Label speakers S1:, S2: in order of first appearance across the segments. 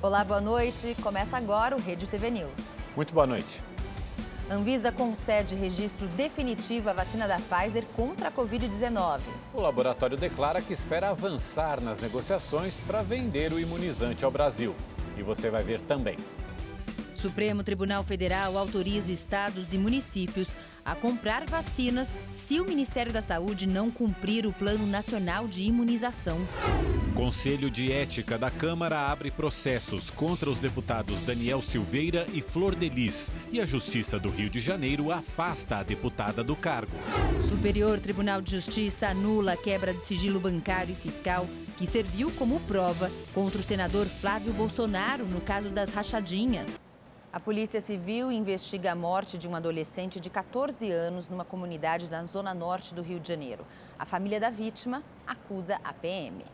S1: Olá, boa noite. Começa agora o Rede TV News.
S2: Muito boa noite.
S1: Anvisa concede registro definitivo à vacina da Pfizer contra a Covid-19.
S2: O laboratório declara que espera avançar nas negociações para vender o imunizante ao Brasil. E você vai ver também.
S1: Supremo Tribunal Federal autoriza estados e municípios a comprar vacinas se o Ministério da Saúde não cumprir o Plano Nacional de Imunização.
S2: Conselho de Ética da Câmara abre processos contra os deputados Daniel Silveira e Flor de Lis. E a Justiça do Rio de Janeiro afasta a deputada do cargo.
S1: Superior Tribunal de Justiça anula a quebra de sigilo bancário e fiscal que serviu como prova contra o senador Flávio Bolsonaro no caso das rachadinhas. A Polícia Civil investiga a morte de um adolescente de 14 anos numa comunidade da zona norte do Rio de Janeiro. A família da vítima acusa a PM.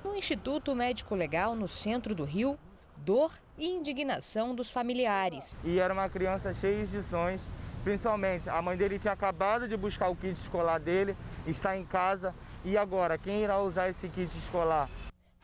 S3: No Instituto Médico Legal, no centro do Rio, dor e indignação dos familiares.
S4: E era uma criança cheia de sonhos, principalmente a mãe dele tinha acabado de buscar o kit escolar dele, está em casa e agora quem irá usar esse kit escolar?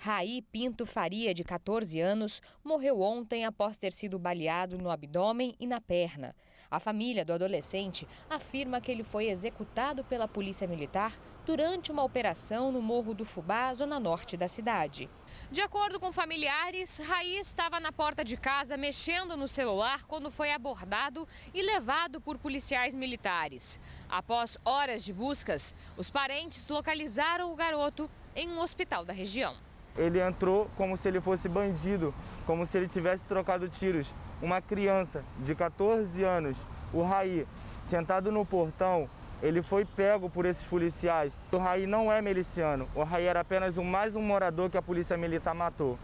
S3: Raí Pinto Faria, de 14 anos, morreu ontem após ter sido baleado no abdômen e na perna. A família do adolescente afirma que ele foi executado pela Polícia Militar durante uma operação no Morro do Fubá, zona norte da cidade. De acordo com familiares, Raí estava na porta de casa mexendo no celular quando foi abordado e levado por policiais militares. Após horas de buscas, os parentes localizaram o garoto em um hospital da região.
S4: Ele entrou como se ele fosse bandido, como se ele tivesse trocado tiros. Uma criança de 14 anos, o Raí, sentado no portão, ele foi pego por esses policiais. O Raí não é miliciano, o Raí era apenas mais um morador que a polícia militar matou.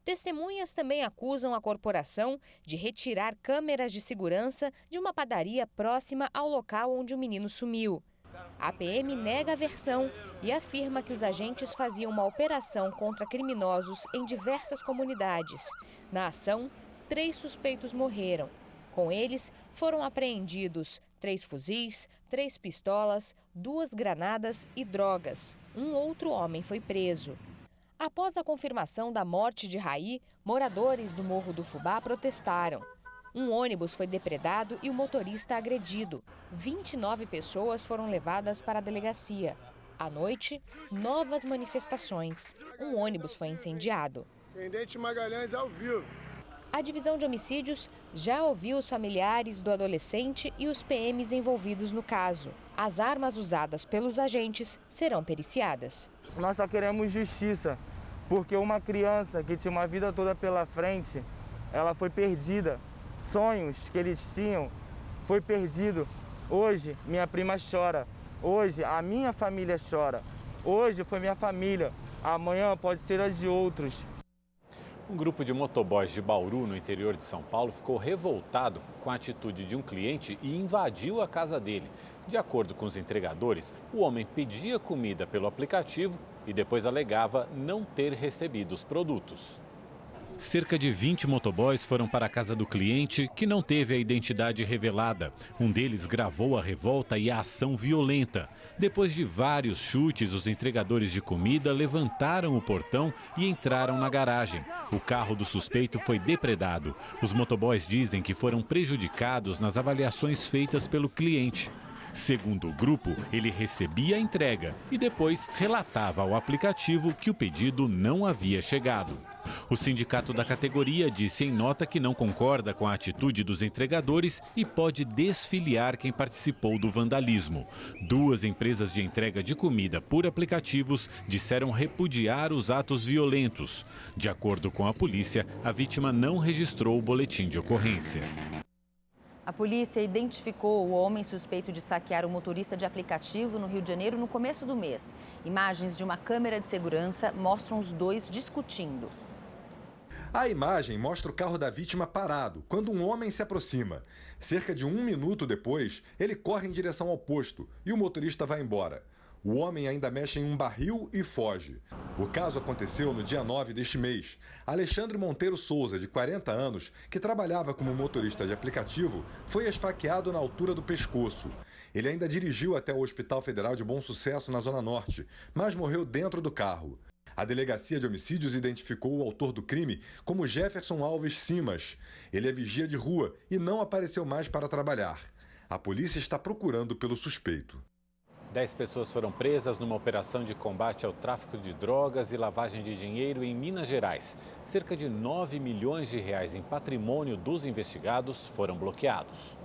S3: Testemunhas também acusam a corporação de retirar câmeras de segurança de uma padaria próxima ao local onde o menino sumiu. A PM nega a versão e afirma que os agentes faziam uma operação contra criminosos em diversas comunidades. Na ação, 3 suspeitos morreram. Com eles, foram apreendidos 3 fuzis, 3 pistolas, 2 granadas e drogas. Um outro homem foi preso. Após a confirmação da morte de Raí, moradores do Morro do Fubá protestaram. Um ônibus foi depredado e o motorista agredido. 29 pessoas foram levadas para a delegacia. À noite, novas manifestações. Um ônibus foi incendiado.
S5: Tenente Magalhães ao vivo.
S3: A divisão de homicídios já ouviu os familiares do adolescente e os PMs envolvidos no caso. As armas usadas pelos agentes serão periciadas.
S4: Nós só queremos justiça, porque uma criança que tinha uma vida toda pela frente, ela foi perdida. Sonhos que eles tinham foi perdido. Hoje minha prima chora, hoje a minha família chora, hoje foi minha família, amanhã pode ser a de outros.
S2: Um grupo de motoboys de Bauru, no interior de São Paulo, ficou revoltado com a atitude de um cliente e invadiu a casa dele. De acordo com os entregadores, o homem pedia comida pelo aplicativo e depois alegava não ter recebido os produtos. Cerca de 20 motoboys foram para a casa do cliente, que não teve a identidade revelada. Um deles gravou a revolta e a ação violenta. Depois de vários chutes, os entregadores de comida levantaram o portão e entraram na garagem. O carro do suspeito foi depredado. Os motoboys dizem que foram prejudicados nas avaliações feitas pelo cliente. Segundo o grupo, ele recebia a entrega e depois relatava ao aplicativo que o pedido não havia chegado. O sindicato da categoria disse em nota que não concorda com a atitude dos entregadores e pode desfiliar quem participou do vandalismo. 2 empresas de entrega de comida por aplicativos disseram repudiar os atos violentos. De acordo com a polícia, a vítima não registrou o boletim de ocorrência.
S1: A polícia identificou o homem suspeito de esfaquear o motorista de aplicativo no Rio de Janeiro no começo do mês. Imagens de uma câmera de segurança mostram os dois discutindo.
S6: A imagem mostra o carro da vítima parado, quando um homem se aproxima. Cerca de 1 minuto depois, ele corre em direção ao posto e o motorista vai embora. O homem ainda mexe em um barril e foge. O caso aconteceu no dia 9 deste mês. Alexandre Monteiro Souza, de 40 anos, que trabalhava como motorista de aplicativo, foi esfaqueado na altura do pescoço. Ele ainda dirigiu até o Hospital Federal de Bom Sucesso, na Zona Norte, mas morreu dentro do carro. A Delegacia de Homicídios identificou o autor do crime como Jefferson Alves Simas. Ele é vigia de rua e não apareceu mais para trabalhar. A polícia está procurando pelo suspeito.
S2: 10 pessoas foram presas numa operação de combate ao tráfico de drogas e lavagem de dinheiro em Minas Gerais. Cerca de 9 milhões de reais em patrimônio dos investigados foram bloqueados.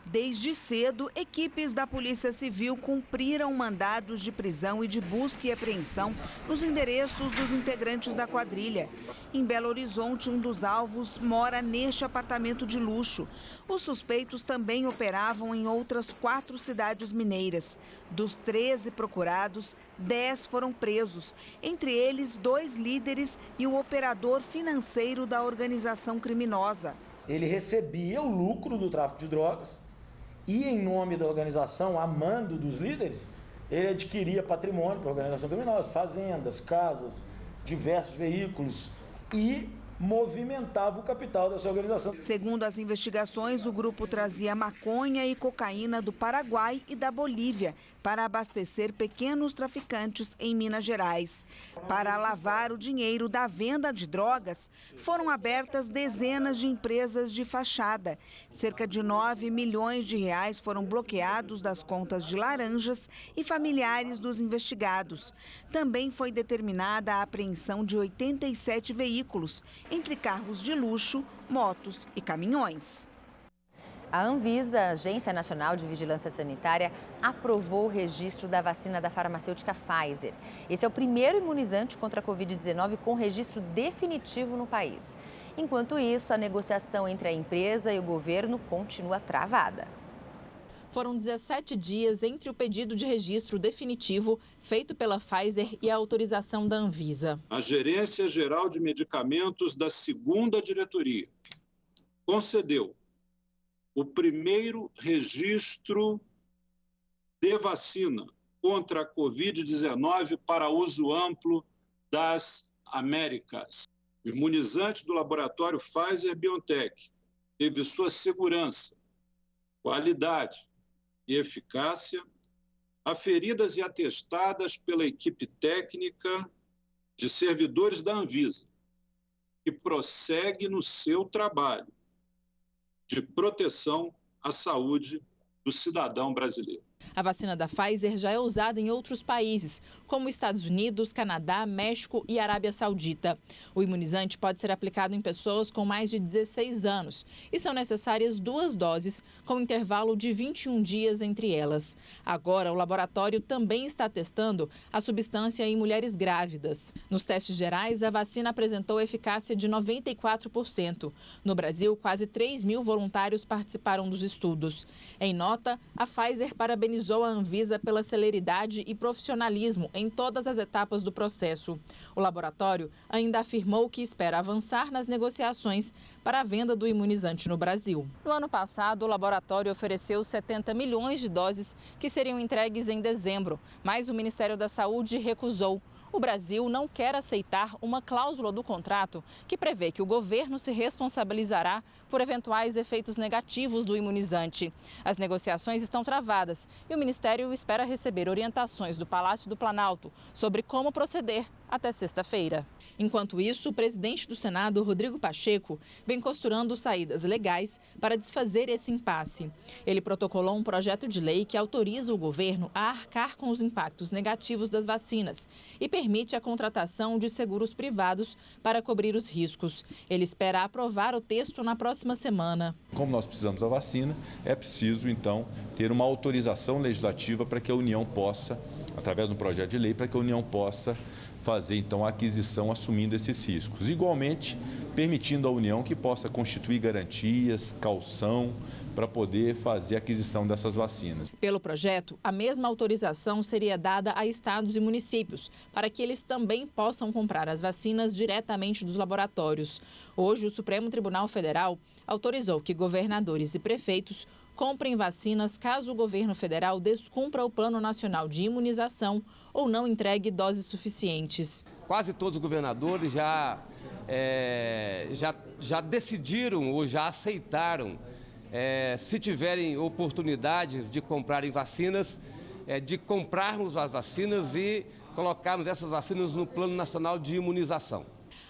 S7: Desde cedo, equipes da Polícia Civil cumpriram mandados de prisão e de busca e apreensão nos endereços dos integrantes da quadrilha. Em Belo Horizonte, um dos alvos mora neste apartamento de luxo. Os suspeitos também operavam em outras 4 cidades mineiras. Dos 13 procurados, 10 foram presos, entre eles 2 líderes e o operador financeiro da organização criminosa.
S8: Ele recebia o lucro do tráfico de drogas e, em nome da organização, a mando dos líderes, ele adquiria patrimônio para a organização criminosa, fazendas, casas, diversos veículos e movimentava o capital dessa organização.
S7: Segundo as investigações, o grupo trazia maconha e cocaína do Paraguai e da Bolívia para abastecer pequenos traficantes em Minas Gerais. Para lavar o dinheiro da venda de drogas, foram abertas dezenas de empresas de fachada. Cerca de 9 milhões de reais foram bloqueados das contas de laranjas e familiares dos investigados. Também foi determinada a apreensão de 87 veículos, entre carros de luxo, motos e caminhões.
S1: A Anvisa, Agência Nacional de Vigilância Sanitária, aprovou o registro da vacina da farmacêutica Pfizer. Esse é o primeiro imunizante contra a Covid-19 com registro definitivo no país. Enquanto isso, a negociação entre a empresa e o governo continua travada.
S9: Foram 17 dias entre o pedido de registro definitivo feito pela Pfizer e a autorização da Anvisa.
S10: A Gerência Geral de Medicamentos da 2ª Diretoria concedeu o primeiro registro de vacina contra a Covid-19 para uso amplo das Américas. O imunizante do laboratório Pfizer-BioNTech teve sua segurança, qualidade e eficácia aferidas e atestadas pela equipe técnica de servidores da Anvisa, que prossegue no seu trabalho de proteção à saúde do cidadão brasileiro.
S9: A vacina da Pfizer já é usada em outros países, como Estados Unidos, Canadá, México e Arábia Saudita. O imunizante pode ser aplicado em pessoas com mais de 16 anos e são necessárias 2 doses, com intervalo de 21 dias entre elas. Agora, o laboratório também está testando a substância em mulheres grávidas. Nos testes gerais, a vacina apresentou eficácia de 94%. No Brasil, quase 3 mil voluntários participaram dos estudos. Em nota, a Pfizer parabenizou a Anvisa pela celeridade e profissionalismo em todas as etapas do processo. O laboratório ainda afirmou que espera avançar nas negociações para a venda do imunizante no Brasil. No ano passado, o laboratório ofereceu 70 milhões de doses que seriam entregues em dezembro, mas o Ministério da Saúde recusou. O Brasil não quer aceitar uma cláusula do contrato que prevê que o governo se responsabilizará por eventuais efeitos negativos do imunizante. As negociações estão travadas e o Ministério espera receber orientações do Palácio do Planalto sobre como proceder até sexta-feira. Enquanto isso, o presidente do Senado, Rodrigo Pacheco, vem costurando saídas legais para desfazer esse impasse. Ele protocolou um projeto de lei que autoriza o governo a arcar com os impactos negativos das vacinas e permite a contratação de seguros privados para cobrir os riscos. Ele espera aprovar o texto na próxima semana.
S11: Como nós precisamos da vacina, é preciso, então, ter uma autorização legislativa para que a União possa, através de um projeto de lei, para que a União possa fazer, então, a aquisição assumindo esses riscos. Igualmente, permitindo à União que possa constituir garantias, caução, para poder fazer a aquisição dessas vacinas.
S9: Pelo projeto, a mesma autorização seria dada a estados e municípios, para que eles também possam comprar as vacinas diretamente dos laboratórios. Hoje, o Supremo Tribunal Federal autorizou que governadores e prefeitos comprem vacinas caso o governo federal descumpra o Plano Nacional de Imunização ou não entregue doses suficientes.
S12: Quase todos os governadores já decidiram ou já aceitaram, se tiverem oportunidades de comprarem vacinas, de comprarmos as vacinas e colocarmos essas vacinas no Plano Nacional de Imunização.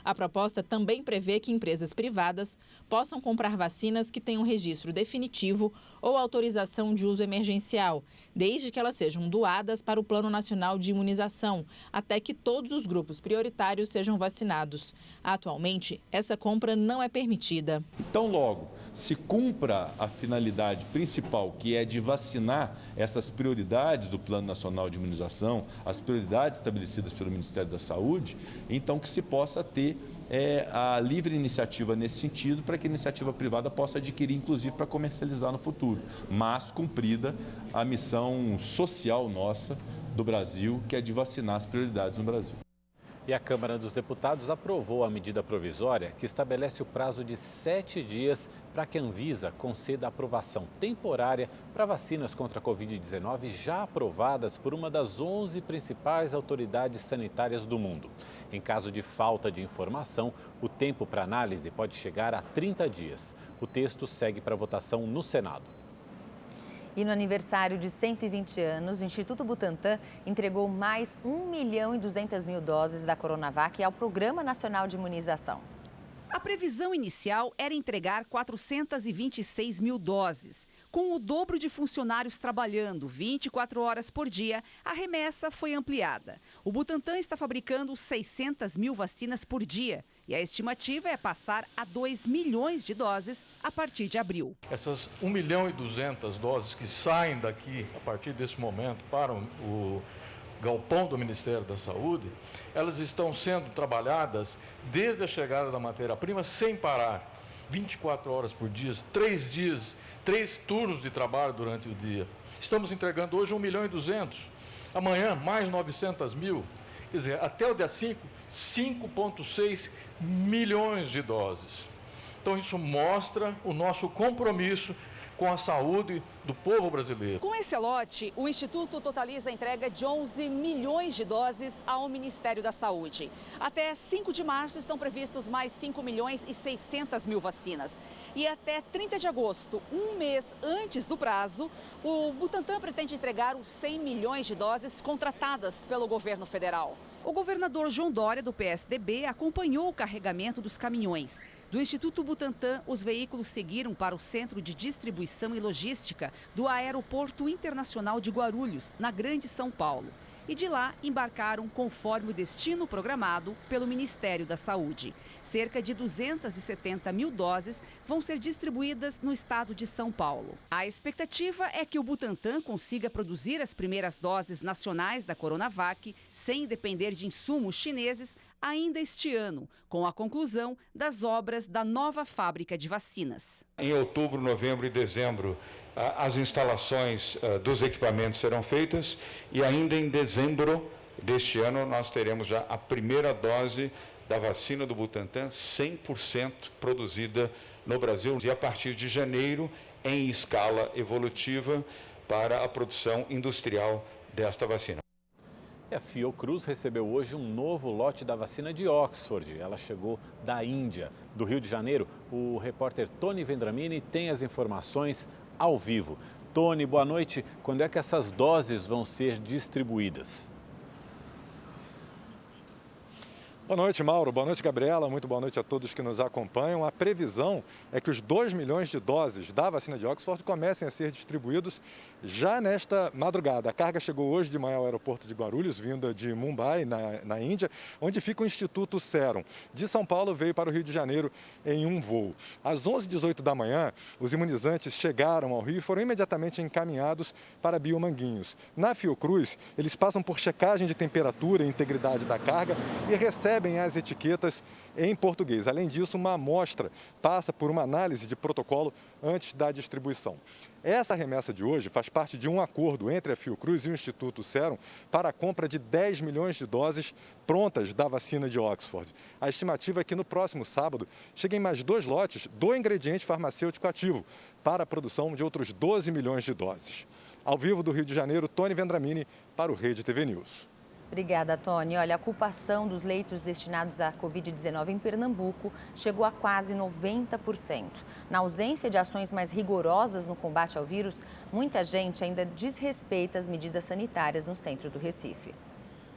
S9: A proposta também prevê que empresas privadas possam comprar vacinas que tenham registro definitivo ou autorização de uso emergencial, desde que elas sejam doadas para o Plano Nacional de Imunização, até que todos os grupos prioritários sejam vacinados. Atualmente, essa compra não é permitida.
S11: Então, logo, se cumpra a finalidade principal, que é de vacinar essas prioridades do Plano Nacional de Imunização, as prioridades estabelecidas pelo Ministério da Saúde, então que se possa ter a livre iniciativa nesse sentido, para que a iniciativa privada possa adquirir, inclusive, para comercializar no futuro, mas cumprida a missão social nossa do Brasil, que é de vacinar as prioridades no Brasil.
S2: E a Câmara dos Deputados aprovou a medida provisória que estabelece o prazo de 7 dias para que a Anvisa conceda aprovação temporária para vacinas contra a Covid-19 já aprovadas por uma das 11 principais autoridades sanitárias do mundo. Em caso de falta de informação, o tempo para análise pode chegar a 30 dias. O texto segue para votação no Senado.
S1: E no aniversário de 120 anos, o Instituto Butantan entregou mais 1.200.000 doses da Coronavac ao Programa Nacional de Imunização.
S13: A previsão inicial era entregar 426 mil doses. Com o dobro de funcionários trabalhando 24 horas por dia, a remessa foi ampliada. O Butantan está fabricando 600 mil vacinas por dia e a estimativa é passar a 2 milhões de doses a partir de abril.
S14: Essas 1.200.000 doses que saem daqui a partir desse momento para o galpão do Ministério da Saúde, elas estão sendo trabalhadas desde a chegada da matéria-prima sem parar, 24 horas por dia, 3 turnos de trabalho durante o dia. Estamos entregando hoje 1.200.000, amanhã mais 900.000, quer dizer, até o dia 5, 5,6 milhões de doses. Então isso mostra o nosso compromisso com a saúde do povo brasileiro.
S13: Com esse lote, o Instituto totaliza a entrega de 11 milhões de doses ao Ministério da Saúde. Até 5 de março estão previstos mais 5.600.000 vacinas. E até 30 de agosto, um mês antes do prazo, o Butantan pretende entregar os 100 milhões de doses contratadas pelo governo federal. O governador João Dória, do PSDB, acompanhou o carregamento dos caminhões. Do Instituto Butantan, os veículos seguiram para o Centro de Distribuição e Logística do Aeroporto Internacional de Guarulhos, na Grande São Paulo. E de lá embarcaram conforme o destino programado pelo Ministério da Saúde. Cerca de 270 mil doses vão ser distribuídas no estado de São Paulo. A expectativa é que o Butantan consiga produzir as primeiras doses nacionais da Coronavac, sem depender de insumos chineses, ainda este ano, com a conclusão das obras da nova fábrica de vacinas.
S15: Em outubro, novembro e dezembro, as instalações dos equipamentos serão feitas e ainda em dezembro deste ano nós teremos já a primeira dose da vacina do Butantan 100% produzida no Brasil e a partir de janeiro em escala evolutiva para a produção industrial desta vacina.
S2: A Fiocruz recebeu hoje um novo lote da vacina de Oxford. Ela chegou da Índia. Do Rio de Janeiro, o repórter Tony Vendramini tem as informações ao vivo. Tony, boa noite. Quando é que essas doses vão ser distribuídas?
S6: Boa noite, Mauro. Boa noite, Gabriela. Muito boa noite a todos que nos acompanham. A previsão é que os 2 milhões de doses da vacina de Oxford comecem a ser distribuídos já nesta madrugada. A carga chegou hoje de manhã ao aeroporto de Guarulhos, vinda de Mumbai, na Índia, onde fica o Instituto Serum. De São Paulo veio para o Rio de Janeiro em um voo. Às 11h18 da manhã, os imunizantes chegaram ao Rio e foram imediatamente encaminhados para Biomanguinhos. Na Fiocruz, eles passam por checagem de temperatura e integridade da carga e recebem as etiquetas em português. Além disso, uma amostra passa por uma análise de protocolo antes da distribuição. Essa remessa de hoje faz parte de um acordo entre a Fiocruz e o Instituto Serum para a compra de 10 milhões de doses prontas da vacina de Oxford. A estimativa é que no próximo sábado cheguem mais 2 lotes do ingrediente farmacêutico ativo para a produção de outros 12 milhões de doses. Ao vivo do Rio de Janeiro, Tony Vendramini para o Rede TV News.
S1: Obrigada, Tony. Olha, a ocupação dos leitos destinados à Covid-19 em Pernambuco chegou a quase 90%. Na ausência de ações mais rigorosas no combate ao vírus, muita gente ainda desrespeita as medidas sanitárias no centro do Recife.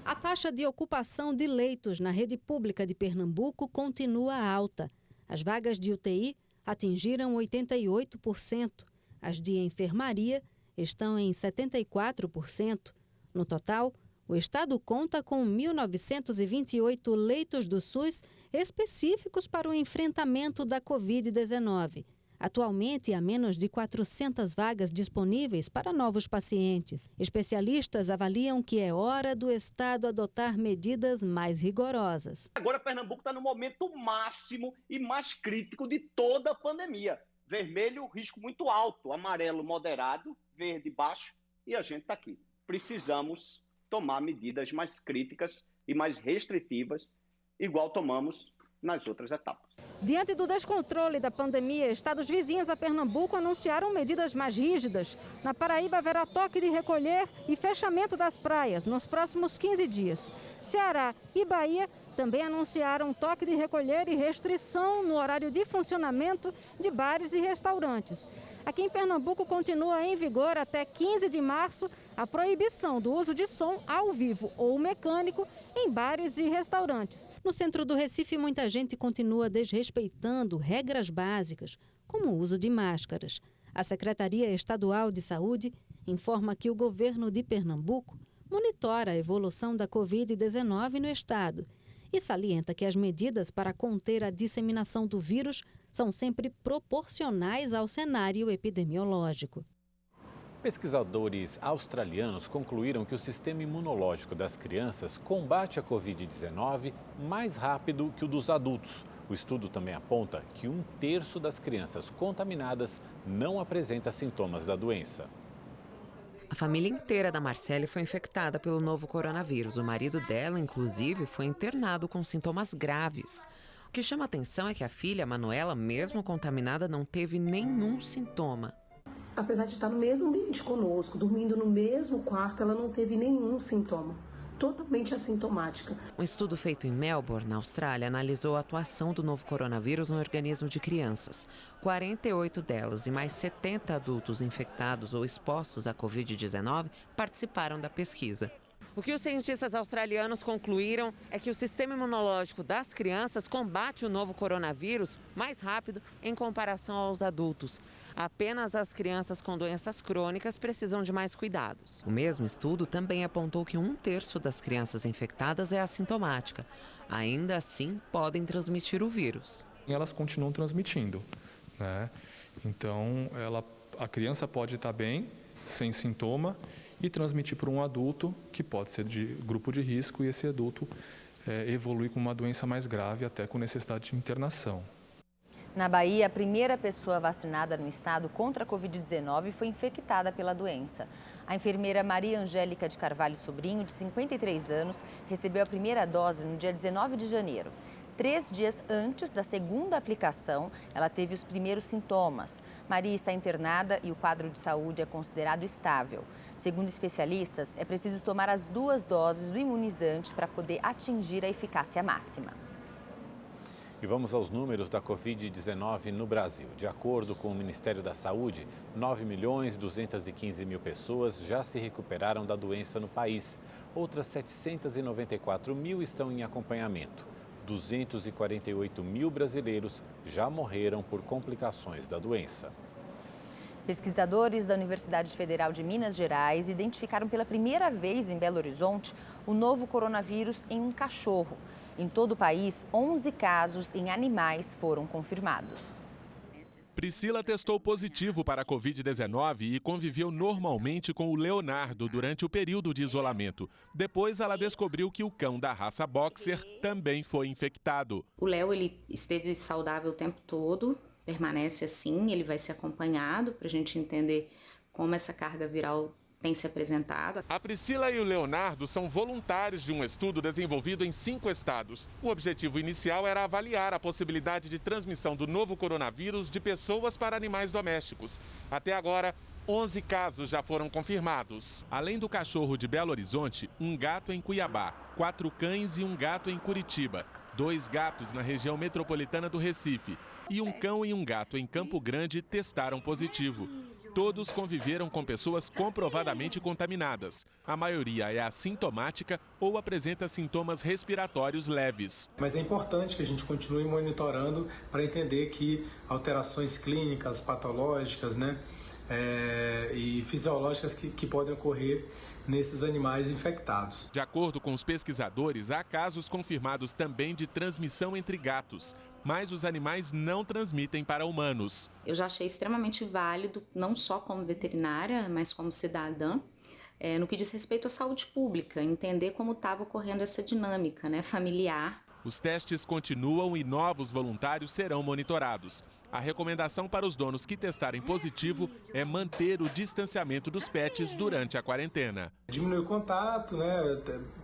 S16: A taxa de ocupação de leitos na rede pública de Pernambuco continua alta. As vagas de UTI atingiram 88%. As de enfermaria estão em 74%. No total, o estado conta com 1.928 leitos do SUS específicos para o enfrentamento da Covid-19. Atualmente, há menos de 400 vagas disponíveis para novos pacientes. Especialistas avaliam que é hora do estado adotar medidas mais rigorosas.
S17: Agora, Pernambuco está no momento máximo e mais crítico de toda a pandemia. Vermelho, risco muito alto. Amarelo, moderado. Verde, baixo. E a gente está aqui. Precisamos tomar medidas mais críticas e mais restritivas, igual tomamos nas outras etapas.
S18: Diante do descontrole da pandemia, estados vizinhos a Pernambuco anunciaram medidas mais rígidas. Na Paraíba haverá toque de recolher e fechamento das praias nos próximos 15 dias. Ceará e Bahia também anunciaram toque de recolher e restrição no horário de funcionamento de bares e restaurantes. Aqui em Pernambuco continua em vigor até 15 de março a proibição do uso de som ao vivo ou mecânico em bares e restaurantes.
S16: No centro do Recife, muita gente continua desrespeitando regras básicas, como o uso de máscaras. A Secretaria Estadual de Saúde informa que o governo de Pernambuco monitora a evolução da Covid-19 no estado e salienta que as medidas para conter a disseminação do vírus são sempre proporcionais ao cenário epidemiológico.
S2: Pesquisadores australianos concluíram que o sistema imunológico das crianças combate a Covid-19 mais rápido que o dos adultos. O estudo também aponta que 1/3 das crianças contaminadas não apresenta sintomas da doença.
S19: A família inteira da Marcele foi infectada pelo novo coronavírus. O marido dela, inclusive, foi internado com sintomas graves. O que chama atenção é que a filha, Manuela, mesmo contaminada, não teve nenhum sintoma.
S20: Apesar de estar no mesmo ambiente conosco, dormindo no mesmo quarto, ela não teve nenhum sintoma. Totalmente assintomática.
S19: Um estudo feito em Melbourne, na Austrália, analisou a atuação do novo coronavírus no organismo de crianças. 48 delas e mais 70 adultos infectados ou expostos à Covid-19 participaram da pesquisa. O que os cientistas australianos concluíram é que o sistema imunológico das crianças combate o novo coronavírus mais rápido em comparação aos adultos. Apenas as crianças com doenças crônicas precisam de mais cuidados. O mesmo estudo também apontou que 1/3 das crianças infectadas é assintomática. Ainda assim, podem transmitir o vírus.
S21: Elas continuam transmitindo, né? Então, a criança pode estar bem, sem sintoma, e transmitir para um adulto que pode ser de grupo de risco e esse adulto evolui com uma doença mais grave, até com necessidade de internação.
S1: Na Bahia, a primeira pessoa vacinada no estado contra a Covid-19 foi infectada pela doença. A enfermeira Maria Angélica de Carvalho Sobrinho, de 53 anos, recebeu a primeira dose no dia 19 de janeiro. 3 dias antes da segunda aplicação, ela teve os primeiros sintomas. Maria está internada e o quadro de saúde é considerado estável. Segundo especialistas, é preciso tomar as 2 doses do imunizante para poder atingir a eficácia máxima.
S2: E vamos aos números da Covid-19 no Brasil. De acordo com o Ministério da Saúde, 9.215.000 pessoas já se recuperaram da doença no país. Outras 794.000 estão em acompanhamento. 248.000 brasileiros já morreram por complicações da doença.
S1: Pesquisadores da Universidade Federal de Minas Gerais identificaram pela primeira vez em Belo Horizonte o novo coronavírus em um cachorro. Em todo o país, 11 casos em animais foram confirmados.
S22: Priscila testou positivo para a Covid-19 e conviveu normalmente com o Leonardo durante o período de isolamento. Depois, ela descobriu que o cão da raça Boxer também foi infectado.
S23: O Léo ele esteve saudável o tempo todo, permanece assim, ele vai ser acompanhado para a gente entender como essa carga viral tem se apresentado.
S22: A Priscila e o Leonardo são voluntários de um estudo desenvolvido em 5 estados. O objetivo inicial era avaliar a possibilidade de transmissão do novo coronavírus de pessoas para animais domésticos. Até agora, 11 casos já foram confirmados. Além do cachorro de Belo Horizonte, um gato em Cuiabá, 4 cães e um gato em Curitiba, 2 gatos na região metropolitana do Recife e um cão e um gato em Campo Grande testaram positivo. Todos conviveram com pessoas comprovadamente contaminadas. A maioria é assintomática ou apresenta sintomas respiratórios leves.
S3: Mas é importante que a gente continue monitorando para entender que alterações clínicas, patológicas, e fisiológicas que podem ocorrer nesses animais infectados.
S22: De acordo com os pesquisadores, há casos confirmados também de transmissão entre gatos, mas os animais não transmitem para humanos.
S23: Eu já achei extremamente válido, não só como veterinária, mas como cidadã, no que diz respeito à saúde pública, entender como estava ocorrendo essa dinâmica familiar.
S22: Os testes continuam e novos voluntários serão monitorados. A recomendação para os donos que testarem positivo é manter o distanciamento dos pets durante a quarentena.
S3: Diminuir o contato,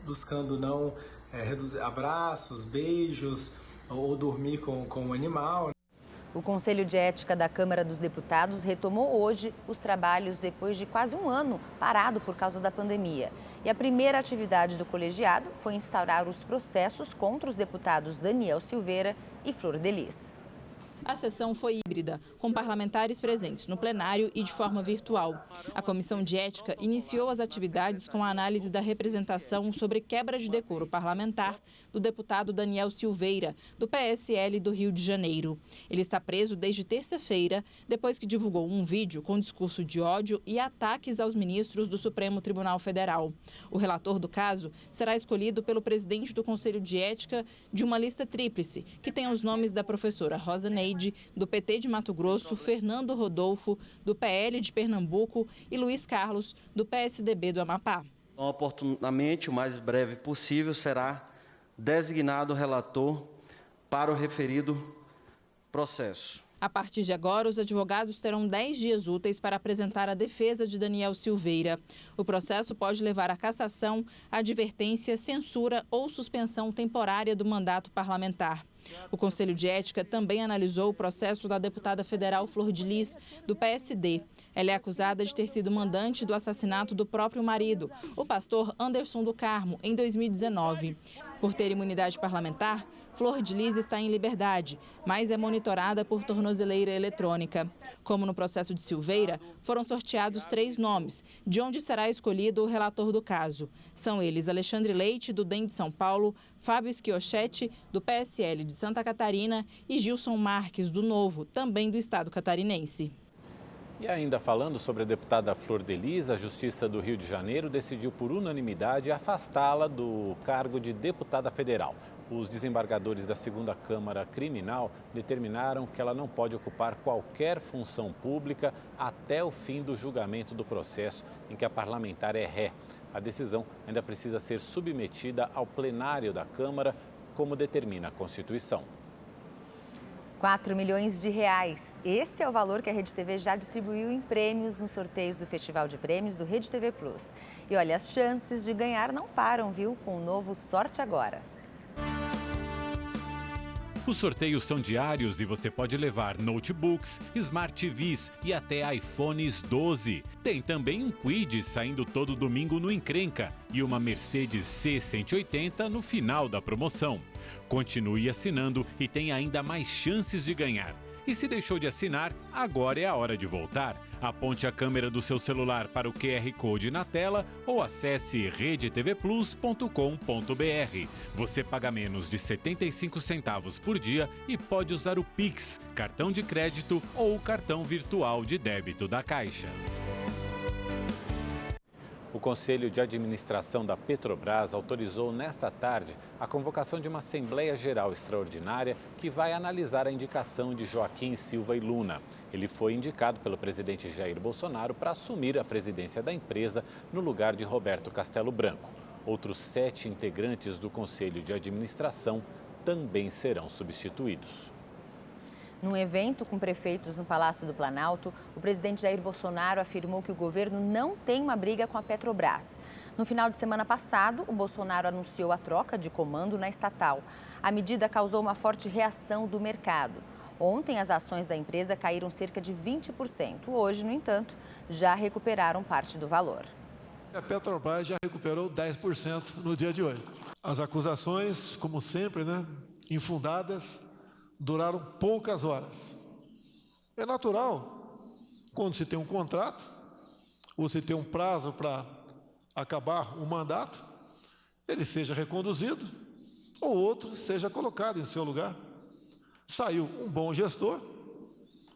S3: buscando não reduzir abraços, beijos ou dormir com o animal.
S1: O Conselho de Ética da Câmara dos Deputados retomou hoje os trabalhos depois de quase um ano parado por causa da pandemia. E a primeira atividade do colegiado foi instaurar os processos contra os deputados Daniel Silveira e Flor de Lis.
S9: A sessão foi híbrida, com parlamentares presentes no plenário e de forma virtual. A Comissão de Ética iniciou as atividades com a análise da representação sobre quebra de decoro parlamentar do deputado Daniel Silveira, do PSL do Rio de Janeiro. Ele está preso desde terça-feira, depois que divulgou um vídeo com discurso de ódio e ataques aos ministros do Supremo Tribunal Federal. O relator do caso será escolhido pelo presidente do Conselho de Ética de uma lista tríplice, que tem os nomes da professora Rosa Neide, do PT de Mato Grosso, Fernando Rodolfo, do PL de Pernambuco e Luiz Carlos, do PSDB do Amapá.
S4: Oportunamente, o mais breve possível, será designado o relator para o referido processo.
S9: A partir de agora, os advogados terão 10 dias úteis para apresentar a defesa de Daniel Silveira. O processo pode levar à cassação, advertência, censura ou suspensão temporária do mandato parlamentar. O Conselho de Ética também analisou o processo da deputada federal Flor de Lis, do PSD. Ela é acusada de ter sido mandante do assassinato do próprio marido, o pastor Anderson do Carmo, em 2019. Por ter imunidade parlamentar, Flor de Lis está em liberdade, mas é monitorada por tornozeleira eletrônica. Como no processo de Silveira, foram sorteados 3 nomes, de onde será escolhido o relator do caso. São eles Alexandre Leite, do DEM de São Paulo, Fábio Schiochetti, do PSL de Santa Catarina e Gilson Marques, do Novo, também do estado catarinense.
S2: E ainda falando sobre a deputada Flor de Lis, a Justiça do Rio de Janeiro decidiu por unanimidade afastá-la do cargo de deputada federal. Os desembargadores da 2ª Câmara Criminal determinaram que ela não pode ocupar qualquer função pública até o fim do julgamento do processo em que a parlamentar é ré. A decisão ainda precisa ser submetida ao plenário da Câmara, como determina a Constituição.
S1: 4 milhões de reais. Esse é o valor que a Rede TV já distribuiu em prêmios nos sorteios do Festival de Prêmios do Rede TV Plus. E olha, as chances de ganhar não param, viu? Com o novo Sorte Agora.
S2: Os sorteios são diários e você pode levar notebooks, Smart TVs e até iPhones 12. Tem também um Kwid saindo todo domingo no Encrenca e uma Mercedes C180 no final da promoção. Continue assinando e tem ainda mais chances de ganhar. E se deixou de assinar, agora é a hora de voltar. Aponte a câmera do seu celular para o QR Code na tela ou acesse redetvplus.com.br. Você paga menos de 75 centavos por dia e pode usar o Pix, cartão de crédito ou cartão virtual de débito da Caixa. O Conselho de Administração da Petrobras autorizou nesta tarde a convocação de uma Assembleia Geral Extraordinária que vai analisar a indicação de Joaquim Silva e Luna. Ele foi indicado pelo presidente Jair Bolsonaro para assumir a presidência da empresa no lugar de Roberto Castelo Branco. Outros 7 integrantes do Conselho de Administração também serão substituídos.
S1: Num evento com prefeitos no Palácio do Planalto, o presidente Jair Bolsonaro afirmou que o governo não tem uma briga com a Petrobras. No final de semana passado, o Bolsonaro anunciou a troca de comando na estatal. A medida causou uma forte reação do mercado. Ontem, as ações da empresa caíram cerca de 20%. Hoje, no entanto, já recuperaram parte do valor.
S5: A Petrobras já recuperou 10% no dia de hoje. As acusações, como sempre, infundadas, duraram poucas horas. É natural quando se tem um contrato, ou se tem um prazo para acabar o mandato, ele seja reconduzido ou outro seja colocado em seu lugar. Saiu um bom gestor,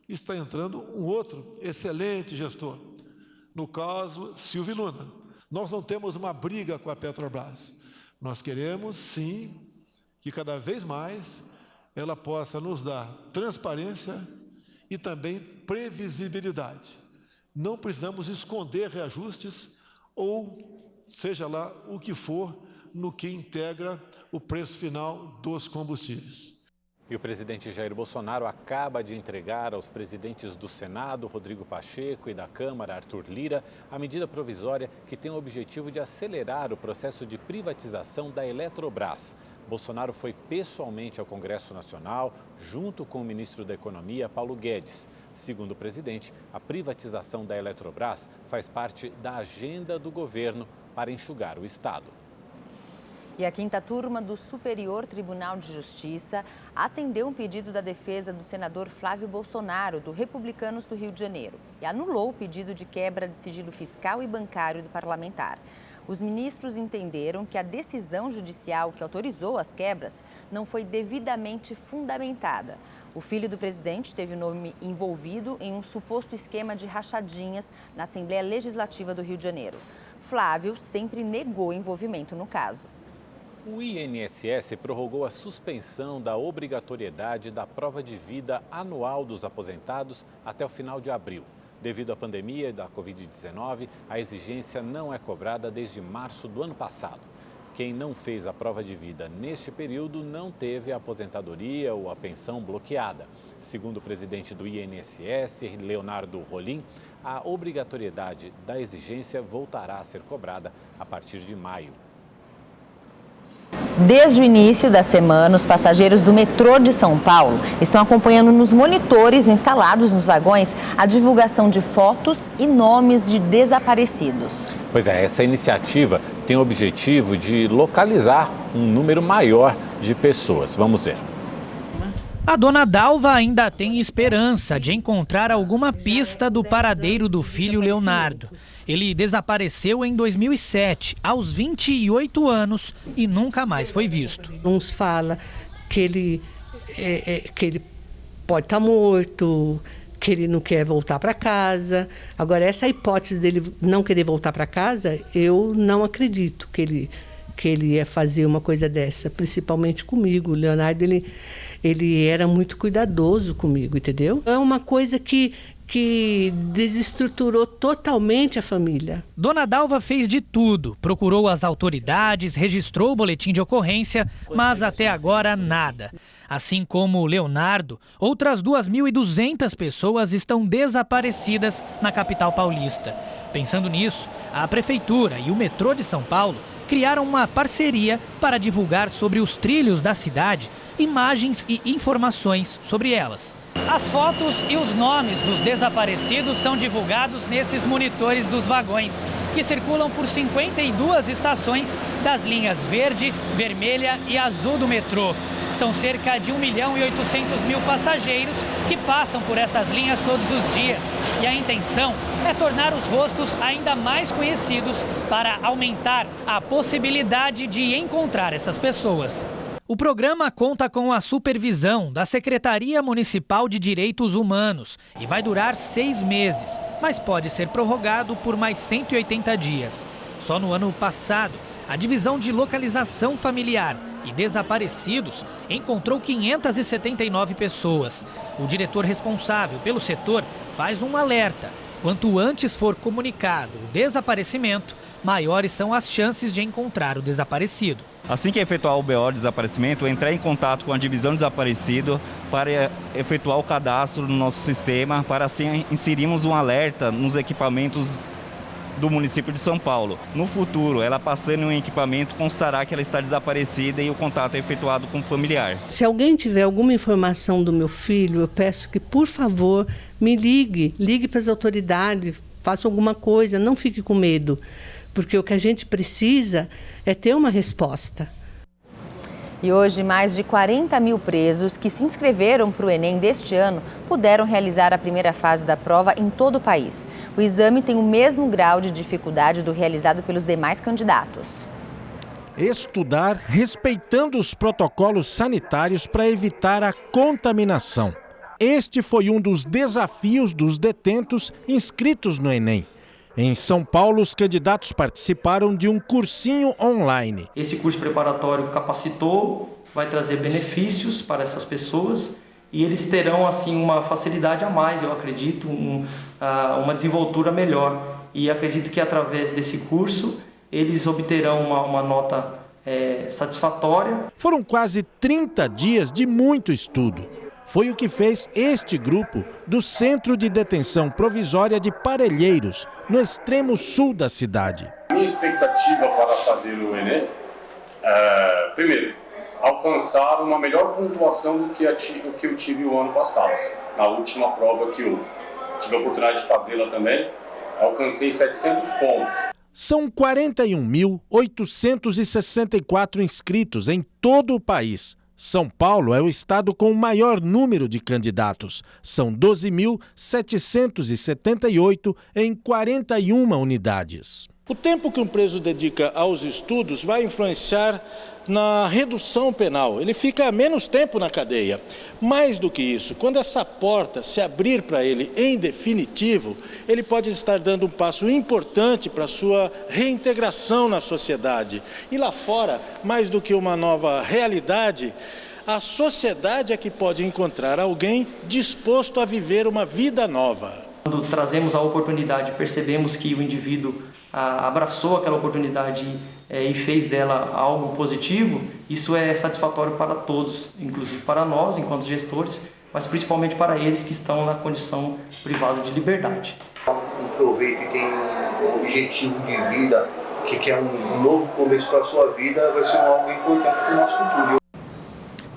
S5: está entrando um outro excelente gestor, no caso Silvio Luna. Nós não temos uma briga com a Petrobras, nós queremos sim que cada vez mais ela possa nos dar transparência e também previsibilidade. Não precisamos esconder reajustes ou seja lá o que for no que integra o preço final dos combustíveis.
S2: E o presidente Jair Bolsonaro acaba de entregar aos presidentes do Senado, Rodrigo Pacheco, e da Câmara, Arthur Lira, a medida provisória que tem o objetivo de acelerar o processo de privatização da Eletrobras. Bolsonaro foi pessoalmente ao Congresso Nacional, junto com o ministro da Economia, Paulo Guedes. Segundo o presidente, a privatização da Eletrobras faz parte da agenda do governo para enxugar o Estado.
S1: E a quinta turma do Superior Tribunal de Justiça atendeu um pedido da defesa do senador Flávio Bolsonaro, do Republicanos do Rio de Janeiro, e anulou o pedido de quebra de sigilo fiscal e bancário do parlamentar. Os ministros entenderam que a decisão judicial que autorizou as quebras não foi devidamente fundamentada. O filho do presidente teve o nome envolvido em um suposto esquema de rachadinhas na Assembleia Legislativa do Rio de Janeiro. Flávio sempre negou envolvimento no caso.
S2: O INSS prorrogou a suspensão da obrigatoriedade da prova de vida anual dos aposentados até o final de abril. Devido à pandemia da Covid-19, a exigência não é cobrada desde março do ano passado. Quem não fez a prova de vida neste período não teve a aposentadoria ou a pensão bloqueada. Segundo o presidente do INSS, Leonardo Rolim, a obrigatoriedade da exigência voltará a ser cobrada a partir de maio.
S1: Desde o início da semana, os passageiros do metrô de São Paulo estão acompanhando nos monitores instalados nos vagões a divulgação de fotos e nomes de desaparecidos.
S2: Pois é, essa iniciativa tem o objetivo de localizar um número maior de pessoas. Vamos ver.
S7: A dona Dalva ainda tem esperança de encontrar alguma pista do paradeiro do filho Leonardo. Ele desapareceu em 2007, aos 28 anos, e nunca mais foi visto.
S8: Uns falam que ele pode estar morto, que ele não quer voltar para casa. Agora, essa hipótese dele não querer voltar para casa, eu não acredito que ele ia fazer uma coisa dessa, principalmente comigo. O Leonardo, ele era muito cuidadoso comigo, entendeu? É uma coisa que desestruturou totalmente a família.
S7: Dona Dalva fez de tudo, procurou as autoridades, registrou o boletim de ocorrência, mas até agora nada. Assim como Leonardo, outras 2.200 pessoas estão desaparecidas na capital paulista. Pensando nisso, a Prefeitura e o metrô de São Paulo criaram uma parceria para divulgar sobre os trilhos da cidade imagens e informações sobre elas. As fotos e os nomes dos desaparecidos são divulgados nesses monitores dos vagões, que circulam por 52 estações das linhas verde, vermelha e azul do metrô. São cerca de 1.800.000 passageiros que passam por essas linhas todos os dias. E a intenção é tornar os rostos ainda mais conhecidos para aumentar a possibilidade de encontrar essas pessoas. O programa conta com a supervisão da Secretaria Municipal de Direitos Humanos e vai durar 6 meses, mas pode ser prorrogado por mais 180 dias. Só no ano passado, a Divisão de Localização Familiar e Desaparecidos encontrou 579 pessoas. O diretor responsável pelo setor faz um alerta. Quanto antes for comunicado o desaparecimento, maiores são as chances de encontrar o desaparecido.
S10: Assim que efetuar o BO de desaparecimento, entrar em contato com a divisão desaparecido para efetuar o cadastro no nosso sistema, para assim inserirmos um alerta nos equipamentos do município de São Paulo. No futuro, ela passando em um equipamento, constará que ela está desaparecida e o contato é efetuado com o familiar.
S8: Se alguém tiver alguma informação do meu filho, eu peço que, por favor, me ligue para as autoridades, faça alguma coisa, não fique com medo. Porque o que a gente precisa é ter uma resposta.
S1: E hoje, mais de 40 mil presos que se inscreveram para o Enem deste ano puderam realizar a primeira fase da prova em todo o país. O exame tem o mesmo grau de dificuldade do realizado pelos demais candidatos.
S11: Estudar respeitando os protocolos sanitários para evitar a contaminação. Este foi um dos desafios dos detentos inscritos no Enem. Em São Paulo, os candidatos participaram de um cursinho online.
S4: Esse curso preparatório capacitou, vai trazer benefícios para essas pessoas e eles terão assim uma facilidade a mais, eu acredito, uma desenvoltura melhor. E acredito que através desse curso eles obterão uma nota satisfatória.
S11: Foram quase 30 dias de muito estudo. Foi o que fez este grupo do Centro de Detenção Provisória de Parelheiros, no extremo sul da cidade.
S12: Minha expectativa para fazer o Enem é, primeiro, alcançar uma melhor pontuação do que eu tive o ano passado. Na última prova que eu tive a oportunidade de fazê-la também, alcancei 700 pontos.
S11: São 41.864 inscritos em todo o país. São Paulo é o estado com o maior número de candidatos. São 12.778 em 41 unidades. O tempo que um preso dedica aos estudos vai influenciar na redução penal. Ele fica menos tempo na cadeia. Mais do que isso, quando essa porta se abrir para ele em definitivo, ele pode estar dando um passo importante para a sua reintegração na sociedade. E lá fora, mais do que uma nova realidade, a sociedade é que pode encontrar alguém disposto a viver uma vida nova.
S4: Quando trazemos a oportunidade, percebemos que o indivíduo abraçou aquela oportunidade e fez dela algo positivo, isso é satisfatório para todos, inclusive para nós, enquanto gestores, mas principalmente para eles que estão na condição privada de liberdade.
S14: Um proveito e tem um objetivo de vida, que quer um novo começo para a sua vida, vai ser algo importante para o nosso futuro.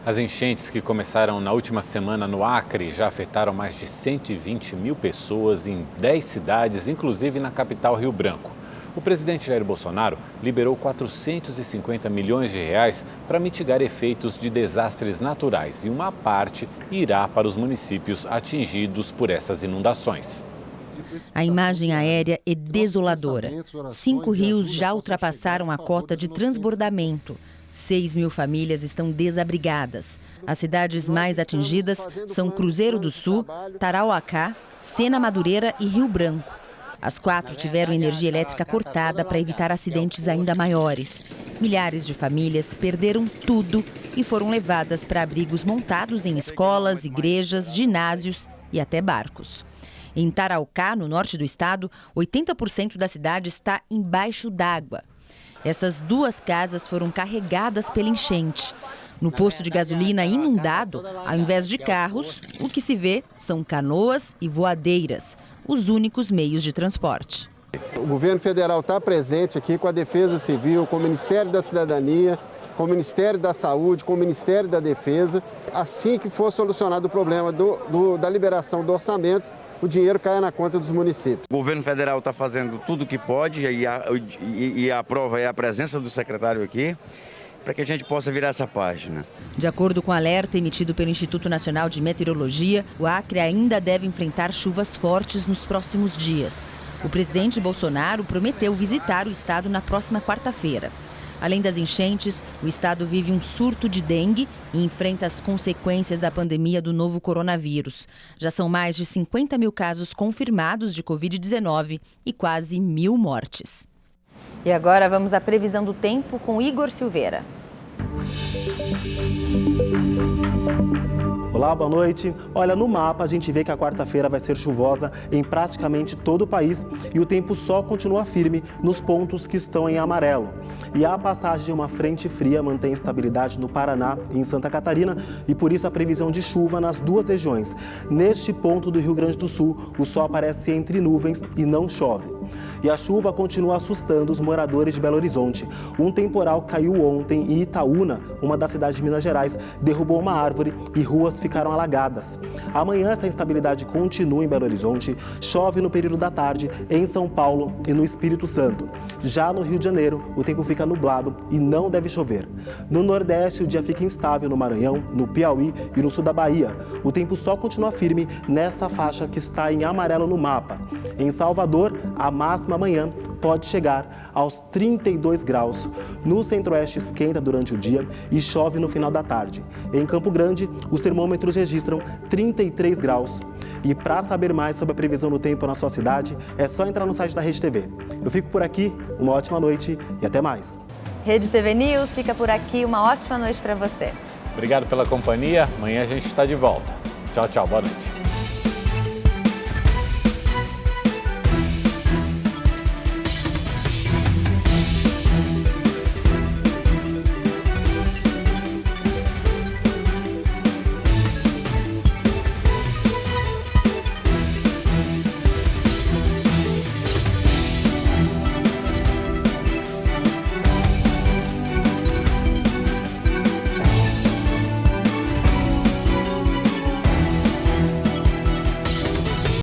S2: As enchentes que começaram na última semana no Acre já afetaram mais de 120 mil pessoas em 10 cidades, inclusive na capital Rio Branco. O presidente Jair Bolsonaro liberou 450 milhões de reais para mitigar efeitos de desastres naturais e uma parte irá para os municípios atingidos por essas inundações.
S1: A imagem aérea é desoladora. 5 rios já ultrapassaram a cota de transbordamento. 6 mil famílias estão desabrigadas. As cidades mais atingidas são Cruzeiro do Sul, Tarauacá, Sena Madureira e Rio Branco. As 4 tiveram energia elétrica cortada para evitar acidentes ainda maiores. Milhares de famílias perderam tudo e foram levadas para abrigos montados em escolas, igrejas, ginásios e até barcos. Em Tarauacá, no norte do estado, 80% da cidade está embaixo d'água. Essas 2 casas foram carregadas pela enchente. No posto de gasolina inundado, ao invés de carros, o que se vê são canoas e voadeiras, os únicos meios de transporte.
S24: O governo federal está presente aqui com a Defesa Civil, com o Ministério da Cidadania, com o Ministério da Saúde, com o Ministério da Defesa. Assim que for solucionado o problema da liberação do orçamento, o dinheiro cai na conta dos municípios.
S25: O governo federal está fazendo tudo o que pode e a prova é a presença do secretário aqui, para que a gente possa virar essa página.
S1: De acordo com o alerta emitido pelo Instituto Nacional de Meteorologia, o Acre ainda deve enfrentar chuvas fortes nos próximos dias. O presidente Bolsonaro prometeu visitar o estado na próxima quarta-feira. Além das enchentes, o estado vive um surto de dengue e enfrenta as consequências da pandemia do novo coronavírus. Já são mais de 50 mil casos confirmados de Covid-19 e quase 1.000 mortes. E agora vamos à previsão do tempo com Igor Silveira.
S26: Olá, boa noite. Olha, no mapa a gente vê que a quarta-feira vai ser chuvosa em praticamente todo o país e o tempo só continua firme nos pontos que estão em amarelo. E a passagem de uma frente fria mantém estabilidade no Paraná e em Santa Catarina e por isso a previsão de chuva nas 2 regiões. Neste ponto do Rio Grande do Sul, o sol aparece entre nuvens e não chove. E a chuva continua assustando os moradores de Belo Horizonte. Um temporal caiu ontem em Itaúna, uma das cidades de Minas Gerais, derrubou uma árvore e ruas ficaram alagadas. Amanhã essa instabilidade continua em Belo Horizonte, chove no período da tarde em São Paulo e no Espírito Santo. Já no Rio de Janeiro, o tempo fica nublado e não deve chover. No Nordeste, o dia fica instável no Maranhão, no Piauí e no sul da Bahia. O tempo só continua firme nessa faixa que está em amarelo no mapa. Em Salvador, a máxima amanhã pode chegar aos 32 graus. No Centro-Oeste esquenta durante o dia e chove no final da tarde. Em Campo Grande, os termômetros registram 33 graus. E para saber mais sobre a previsão do tempo na sua cidade, é só entrar no site da Rede TV. Eu fico por aqui, uma ótima noite e até mais.
S6: Rede TV News fica por aqui, uma ótima noite para você.
S2: Obrigado pela companhia, amanhã a gente está de volta. Tchau, tchau, boa noite.